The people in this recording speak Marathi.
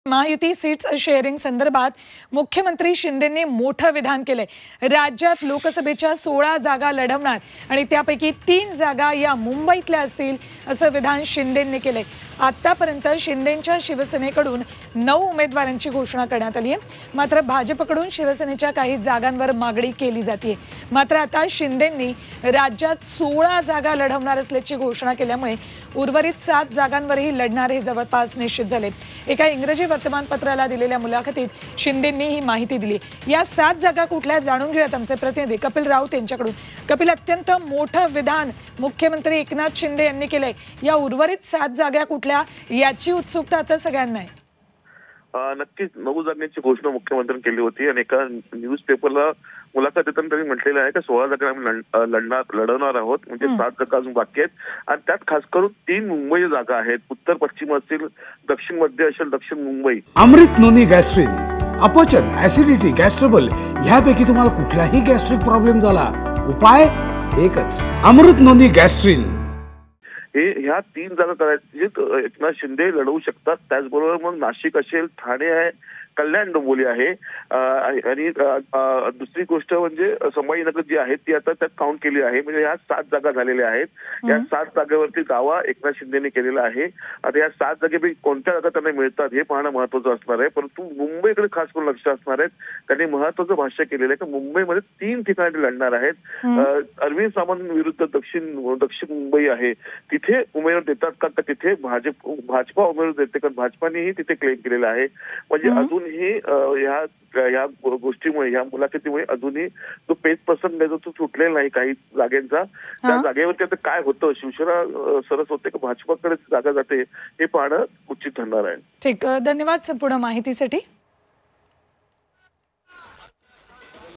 महायुती सीट्स शेअरिंग संदर्भात मुख्यमंत्री शिंदेंनी मोठं विधान केलंय। राज्यात लोकसभेच्या 16 जागा लढवणार आणि त्यापैकी 3 जागा या मुंबईतल्या असतील असं विधान शिंदेंनी केलंय। आतापर्यंत शिंदेंच्या शिवसेनेकडून 9 उमेदवारांची घोषणा करण्यात आली आहे, मात्र भाजपकडून शिवसेनेच्या काही जागांवर मागणी केली जाते। मात्र आता शिंदेंनी राज्यात 16 जागा लढवणार असल्याची घोषणा केल्यामुळे उर्वरित 7 जागांवरही लढणार हे जवळपास निश्चित झाले। एका इंग्रजी वर्तमानपत्राला दिलेल्या मुलाखतीत शिंदेंनी ही माहिती दिली। या 7 जागा कुठल्या जाणून घेऊयात आमचे प्रतिनिधी कपिल राऊत यांच्याकडून। कपिल, अत्यंत मोठं विधान मुख्यमंत्री एकनाथ शिंदे यांनी केलंय। या उर्वरित 7 जागा कुठल्या याची उत्सुकता आता सगळ्यांना आहे। नक्कीच 9 जागांची घोषणा मुख्यमंत्र्यांनी केली होती आणि एका न्यूज पेपरला मुलाखत देताना त्यांनी म्हटलेलं आहे की 16 जागा आम्ही लढवणार आहोत, म्हणजे 7 जागा अजून बाकी आहेत आणि त्यात खास करून 3 मुंबई जागा आहेत। उत्तर पश्चिम असतील, दक्षिण मध्य असेल, दक्षिण मुंबई। अमृत नोनी गॅस्ट्रिन, अपचन, ऍसिडिटी, गॅस्ट्रबल ह्यापैकी तुम्हाला कुठलाही गॅस्ट्रिक प्रॉब्लेम झाला, उपाय एकच, अमृत नोनी गॅस्ट्रिन। ह्या 3 जागा करायची एकनाथ शिंदे लढवू शकतात। त्याचबरोबर मग नाशिक असेल, ठाणे आहे, कल्याण डोंबिवली आहे आणि दुसरी गोष्ट म्हणजे संभाजीनगर जी आहे ती आता त्यात काउंट केली आहे। म्हणजे ह्या 7 जागा झालेल्या आहेत। या 7 जागेवरती दावा एकनाथ शिंदेने केलेला आहे। आता या 7 जागेपैकी कोणत्या जागा त्यांना मिळतात हे पाहणं महत्वाचं असणार आहे, परंतु मुंबईकडे खास करून लक्ष असणार आहे। त्यांनी महत्वाचं भाष्य केलेलं आहे की मुंबईमध्ये 3 ठिकाणी लढणार आहेत। अरविंद सावंत विरुद्ध दक्षिण मुंबई आहे, तिथे उमेदवार देतात का, तिथे भाजपा उमेदवार देते, कारण भाजपानेही तिथे क्लेम केलेला आहे। म्हणजे अजून हे ह्या गोष्टीमुळे, ह्या मुलाखतीमुळे अजूनही जो पेच प्रसंग जो सुटलेला नाही काही जागेंचा, त्या जागेवरती आता काय होतं, शिवसेना सरस होते का भाजपाकडे जागा जाते हे पाहणं उचित ठरणार आहे। ठीक, धन्यवाद संपूर्ण माहितीसाठी।